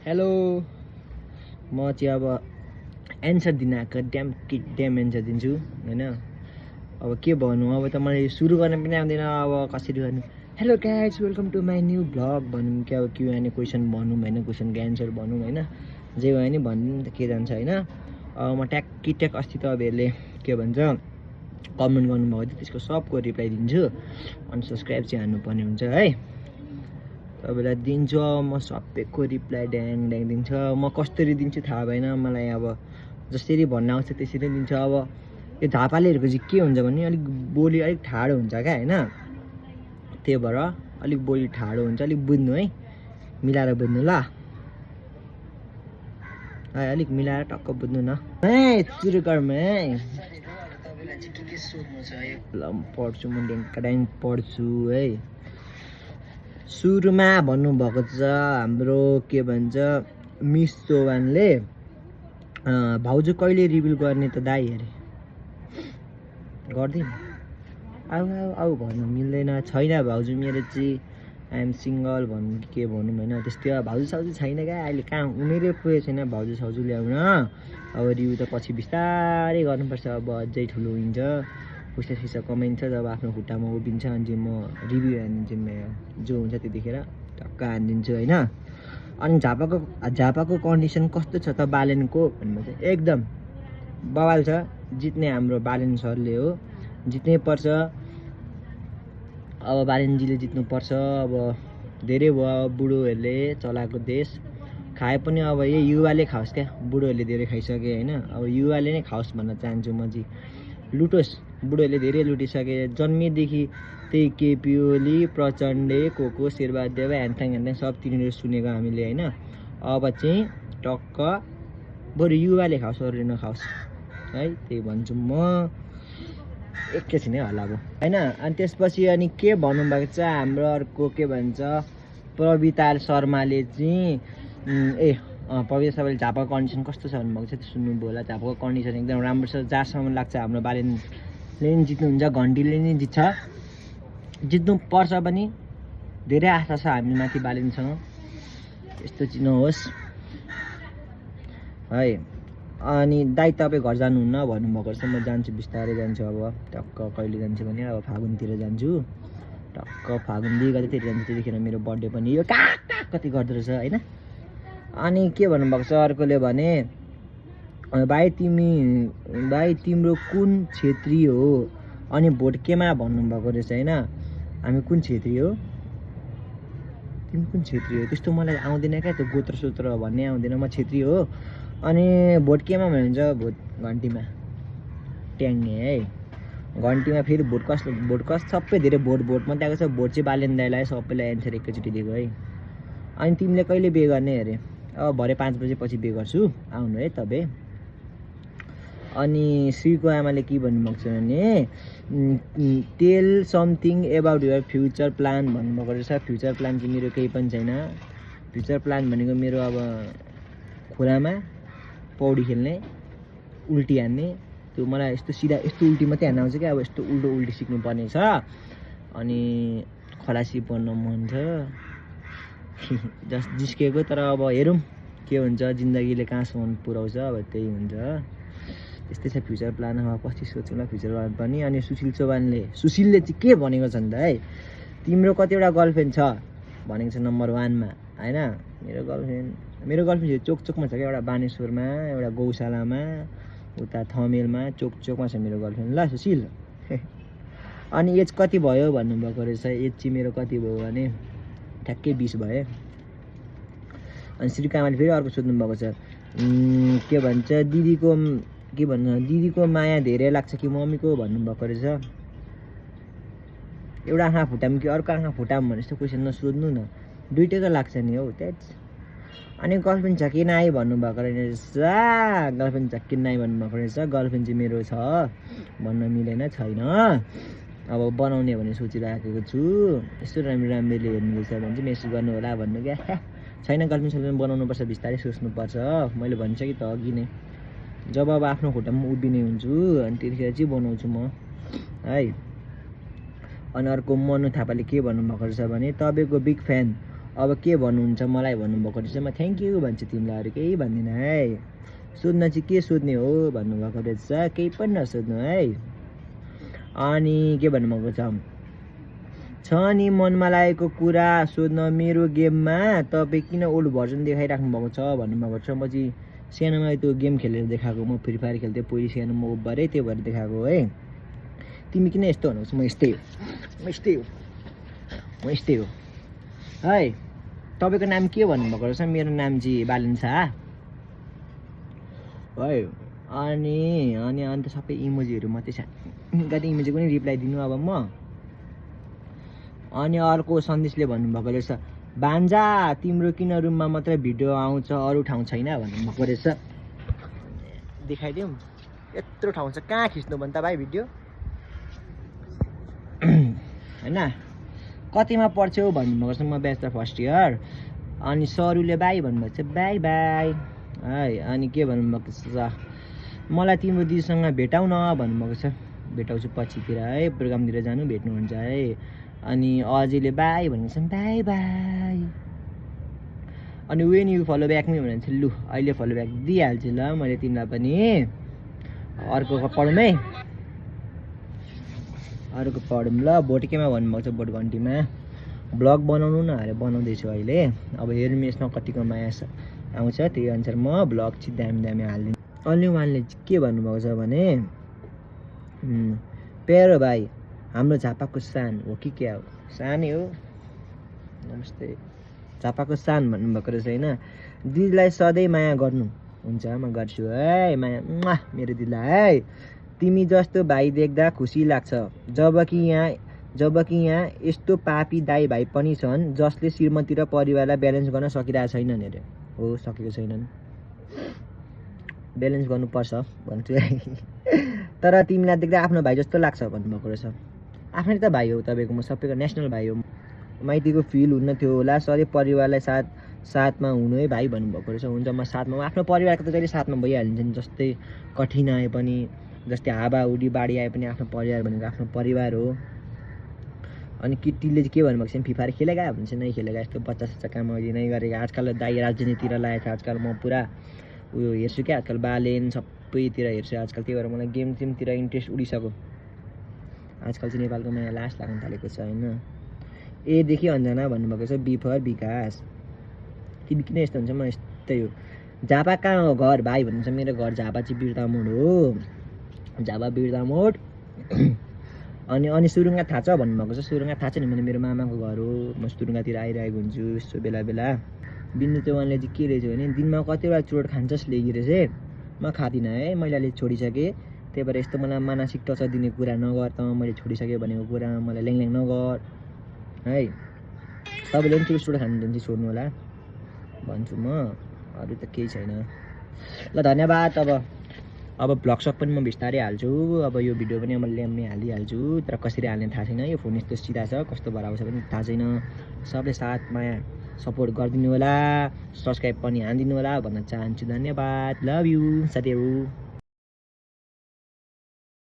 Hello म चाहिँ अब एन्सर दिन आएको ड्याम एन्सर दिन्छु हैन। अब के भन्नु, अब त मलाई सुरु गर्न पनि आउँदैन। अब कसरी गर्नु, hello guys welcome to my new blog भनौँ क्या, अब क्युएनए क्वेसन भनौँ होइन, क्वेसनको एन्सर भनौँ होइन, जे भयो नि भनिदिनु त के जान्छ होइन। अब म ट्याक अस्ति त तपाईँहरूले के भन्छ कमेन्ट गर्नुभएको थियो, त्यसको सबको रिप्लाई दिन्छु। अनि सब्सक्राइब चाहिँ हान्नुपर्ने हुन्छ है, तपाईँलाई दिन्छु। म सबैको रिप्लाई ड्याङ ड्याङ दिन्छ। म कसरी दिन्छु थाहा भएन मलाई, अब जसरी भन्न आउँछ त्यसरी दिन्छु। अब यो झापालेहरूको चाहिँ के हुन्छ भने अलिक बोली अलिक ठाडो हुन्छ क्या होइन, त्यही भएर अलिक बोली ठाडो हुन्छ। अलिक बुझ्नु है, मिलाएर बुझ्नु ल है, अलिक मिलाएर टक्क बुझ्नु न है। सुरु गरौँ है। तपाईँलाई चाहिँ के सोध्नु छ है, पढ्छु म ड्याङ पढ्छु है। सुरुमा भन्नुभएको छ हाम्रो के भन्छ मिस चौहानले, भाउजू कहिले रिभिल गर्ने त दाइ अरे, गर्दिन आऊ भन्नु मिल्दैन। छैन भाउजू मेरो चाहिँ, आइएम सिङ्गल भन्नु के भनौँ होइन, त्यस्तै भाउजू साउजू छैन क्या अहिले, कहाँ उमेरै पुगेको छैन भाउजू साउजू ल्याउन। अब रिभ्यू त पछि बिस्तारै गर्नुपर्छ, अब अझै ठुलो हुन्छ, पैसा कमाइन्छ, जब आफ्नो खुट्टामा उभिन्छ अनि म रिभ्यू हानिदिन्छु, जो हुन्छ त्यतिखेर टक्क हानिदिन्छु होइन। अनि झापाको कन्डिसन कस्तो छ त बालेनको भन्नु चाहिँ एकदम बवाल छ। जित्ने हाम्रो बालेन सरले हो, जित्नै पर्छ। अब बालेनजीले जित्नुपर्छ। अब धेरै भयो बुढोहरूले चलाएको देश, खाए पनि अब यही युवाले खाओस् क्या, बुढोहरूले धेरै खाइसके होइन। अब युवाले नै खाओस् भन्न चाहन्छु म चाहिँ, लुटोस्, बुढोहरूले धेरै लुटिसके। जन्मेदेखि त्यही केपी ओली, प्रचण्डे, कोको शेरबहादेव ह्यान्थ्याङ सब तिनीहरू सुनेको हामीले होइन। अब चाहिँ टक्क बरु युवाले खाओस्, अरूले नखाओस् है, त्यही भन्छु म। एकैछिन है होला अब होइन। अनि त्यसपछि अनि के भन्नुभएको छ हाम्रो अर्को के भन्छ प्रविता शर्माले चाहिँ प्रविता शर्माले झापाको कन्डिसन कस्तो छ भन्नुभएको छ, त्यो सुन्नुभयो होला। झापाको कन्डिसन एकदम राम्रो छ, जहाँसम्म लाग्छ हाम्रो बालेनले नि जित्नुहुन्छ, घन्टीले नि जित्नु पर्छ पनि, धेरै आशा छ हामी माथि बालेनसँग, यस्तो चाहिँ नहोस् है। अनि दाइ तपाईँ घर जानुहुन्न भन्नुभएको छ, म जान्छु बिस्तारै जान्छु। अब टक्क कहिले जान्छु भने अब फागुनतिर जान्छु, टक्क फागुन 2 गतेतिर जान्छु, त्यतिखेर मेरो बर्थडे पनि यो कति गर्दो रहेछ होइन। अनि के भन्नुभएको छ अर्कोले भने भाइ तिम्रो कुन क्षेत्रीय हो अनि भोट केमा भन्नुभएको रहेछ होइन। हामी कुन क्षेत्रीय हो, तिमी कुन क्षेत्रीय हो, त्यस्तो मलाई आउँदैन क्या, त्यो गोत्र सोत्र भन्ने आउँदैन। म क्षेत्रीय हो। अनि भोट केमा भन्नुहुन्छ, भोट घन्टीमा ट्याङ्गे है, घन्टीमा फेरि भोट कस सबै धेरै भोट मात्रै आएको छ। भोट चाहिँ बालेन दाइलाई सबैलाई एन्सर एकैचोटि दिएको है। अनि तिमीले कहिले बे गर्ने अरे, अब भरे 5 बजेपछि बे गर्छु, आउनु है तपाईँ। अनि श्रीको आमाले के भन्नुभएको छ भने tell something about your future plan भन्नुभएको रहेछ। फ्युचर प्लान चाहिँ मेरो केही पनि छैन। फ्युचर प्लान भनेको मेरो अब खोलामा पौडी खेल्ने, उल्टी हान्ने, त्यो मलाई यस्तो सिधा यस्तो उल्टी मात्रै हान्न आउँछ क्या, अब यस्तो उल्टी सिक्नुपर्ने छ। अनि खलासी बन्न मन छ जिस्केको, तर अब हेरौँ के हुन्छ, जिन्दगीले कहाँसम्म पुऱ्याउँछ, अब त्यही हुन्छ। त्यस्तै छ फ्युचर प्लान। अब पछि सोचौँला फ्युचर प्लान पनि। अनि सुशीलले चाहिँ के भनेको छ नि त है, तिम्रो कतिवटा गर्लफ्रेन्ड छ भनेको छ नम्बर 1 मा होइन। मेरो गर्लफ्रेन्ड चोकमा छ क्या, एउटा बानेश्वरमा, एउटा गौशालामा, उता थमेलमा, चोकमा छ मेरो गर्लफ्रेन्ड ल सुशील। अनि एज कति भयो भन्नुभएको रहेछ। एज चाहिँ मेरो कति भयो भने ठ्याक्कै 20 भयो। अनि श्रीकामाले फेरि अर्को सोध्नु भएको छ, के भन्छ दिदीको माया धेरै लाग्छ कि मम्मीको भन्नुभएको रहेछ। एउटा आँखा फुटाम कि अर्को आँखा फुटाम भने जस्तो क्वेसन नसोध्नु न, दुइटैको लाग्छ नि हौ त्यच। अनि गर्लफ्रेन्ड छ कि नाइ भन्नुभएको रहेछ। गर्लफ्रेन्ड छ कि नाइ भन्नुभएको रहेछ। गर्लफ्रेन्ड चाहिँ मेरो छ भन्न मिलेन, छैन। अब बनाउने भने सोचिरहेको छु, यस्तो राम्रैले हेर्नुहुँदैछ भने चाहिँ मेसेज गर्नु होला भन्नु क्या। छैन गर्लफ्रेन्ड बनाउनुपर्छ, बिस्तारै सोच्नुपर्छ। मैले भनिसकेँ त अघि नै, जब अब आफ्नो खुट्टामा उभिने हुन्छु अनि त्यतिखेर चाहिँ बनाउँछु म है। अनि अर्को मनु थापाले के भन्नुभएको रहेछ भने तपाईँको बिग फ्यान अब के भन्नुहुन्छ मलाई भन्नुभएको रहेछ, म थ्याङ्क यू भन्छु तिमीलाई, अरू केही भन्दिनँ है। सोध्न चाहिँ के सोध्ने हो भन्नुभएको रहेछ, केही पनि नसोध्नु है। अनि के भन्नुभएको छ नि मनमा लागेको कुरा सोध्न मेरो गेममा तपाईँ किन ओल्ड भर्जन देखाइराख्नु भएको छ भन्नुभएको छ। म चाहिँ सानोमा त्यो गेम खेलेर देखाएको, म फ्री फायर खेल्थेँ पहिले सानोमा ओभरै, त्यो भएर देखाएको है। तिमी किन यस्तो भन्नुहोस्, म यस्तै हो, म यस्तै हो, म यस्तै हो है। तपाईँको नाम के भन्नुभएको रहेछ, मेरो नाम चाहिँ बालिन्छ है। अनि अन्त सबै इमोजीहरू मात्रै छ, कति इमोजीको पनि रिप्लाई दिनु अब म। अनि अर्को सन्देशले भन्नुभएको रहेछ, भान्जा तिम्रो किन रुममा मात्रै भिडियो आउँछ अरू ठाउँ छैन भन्नुभएको रहेछ। देखाइदिउँ, यत्रो ठाउँ छ, कहाँ खिच्नु भन् त भाइ भिडियो होइन। कतिमा पढ्छौ भन्नुभएको छ, म ब्याचलर फर्स्ट इयर। अनि सरुले बाई भन्नुभएको छ, बाई बाई है। अनि के भन्नुभएको छ, मलाई तिम्रो दिदीसँग भेटाउ न भन्नुभएको छ। भेटाउँछु पछितिर है, प्रोग्रामतिर जानु भेट्नुहुन्छ है। अनि अजयले बाई भनेको छ, बाई बाई। अनि when you follow back me भनेको छ, लु अहिले फलो ब्याक दिइहाल्छु ल मैले तिमीलाई पनि। अर्को पढौँ है, अर्को पढौँ ल। भोट केमा भन्नुभएको छ, भोट घन्टीमा। ब्लग बनाउनु न अरे बनाउँदैछु अहिले, अब हेर्नु यसमा कतिको माया आउँछ त्यही अनुसार म ब्लग चाहिँ दामी दामी हालिदिन्छु। अनि उहाँले के भन्नुभएको छ भने, प्यारो भाइ हाम्रो झापाको सान हो कि क्या हो, सानै हो, नमस्ते झापाको सान भन्नुभएको रहेछ होइन। दिदीलाई सधैँ माया गर्नु हुन्छ, म गर्छु है माया मेरो दिदीलाई है। तिमी जस्तो भाइ देख्दा खुसी लाग्छ, जबकि यहाँ यस्तो पापी दाइ भाइ पनि छन् जसले श्रीमती र परिवारलाई ब्यालेन्स गर्न सकिरहेको छैनन् अरे। हो, सकेको छैनन्, ब्यालेन्स गर्नुपर्छ भन्छु है। तर तिमीलाई देख्दा आफ्नो भाइ जस्तो लाग्छ भन्नुभएको रहेछ। आफ्नै त भाइ हो तपाईँको, म सबैको नेसनल भाइ हो। माइतीको फिल हुन्न थियो होला, सधैँ परिवारलाई साथमा हुनु है भाइ भन्नुभएको रहेछ। हुन्छ म साथमा, आफ्नो परिवारको त जहिले साथमा भइहालिन्छ नि, जस्तै कठिन आए पनि, जस्तै हावाहुडी बाढी आए पनि आफ्नो परिवार भनेको आफ्नो परिवार हो। अनि केटीले चाहिँ के भन्नुभएको छ, फ्री फायर खेलेगा भन्छ, नै खेलेगा, यस्तो बच्चा सच्चा काम अहिले नै गरेको। आजकल दाइ राजनीतितिर लागेको छ, आजकल म पुरा उयो हेर्छु क्या, आजकल बालेन सबैतिर हेर्छु आजकल। त्यही भएर मलाई गेमतिर इन्ट्रेस्ट उडिसक्यो आजकल चाहिँ। नेपालको माया लास्ट लाग्न थालेको छ होइन। एदेखि अन्जना भन्नुभएको छ, बी फर विकास तिमी किन यस्तो हुन्छ, म यस्तै हो। झापा कहाँ हो घर भाइ भन्नुहुन्छ, मेरो घर झापा चाहिँ बिर्तामोड हो, झापा बिर्तामोड। अनि सुरुङ्गा थाहा छ भन्नुभएको छ, सुरुङ्गा थाहा छ नि, मेरो मामाको घर हो, म सुरुङ्गातिर आइरहेको हुन्छु यस्तो बेला बेला। बिन्दु चौहानले चाहिँ के रहेछ भने, दिनमा कतिवटा चोट खान्छस् लेखी रहेछ, म खाँदिनँ है, मैले अहिले छोडिसकेँ। त्यही भएर यस्तो मलाई मानसिक टचर दिने कुरा नगर त, मैले छोडिसकेँ भनेको कुरा मलाई ल्याङ नगर है। तपाईँले पनि चोट खानु चाहिँ छोड्नु होला भन्छु म, अरू त केही छैन ल। धन्यवाद। अब ब्लग सक पनि म बिस्तारै हाल्छु, अब यो भिडियो पनि अब ल्याम्मै हालिहाल्छु, तर कसरी हाल्ने थाहा छैन। यो फोन यस्तो सिधा छ, कस्तो भएर आउँछ पनि थाहा छैन। सबले साथमा सपोर्ट गरिदिनु होला, सब्सक्राइब पनि हानिदिनु होला भन्न चाहन्छु। धन्यवाद, लभ यु साथीहरू।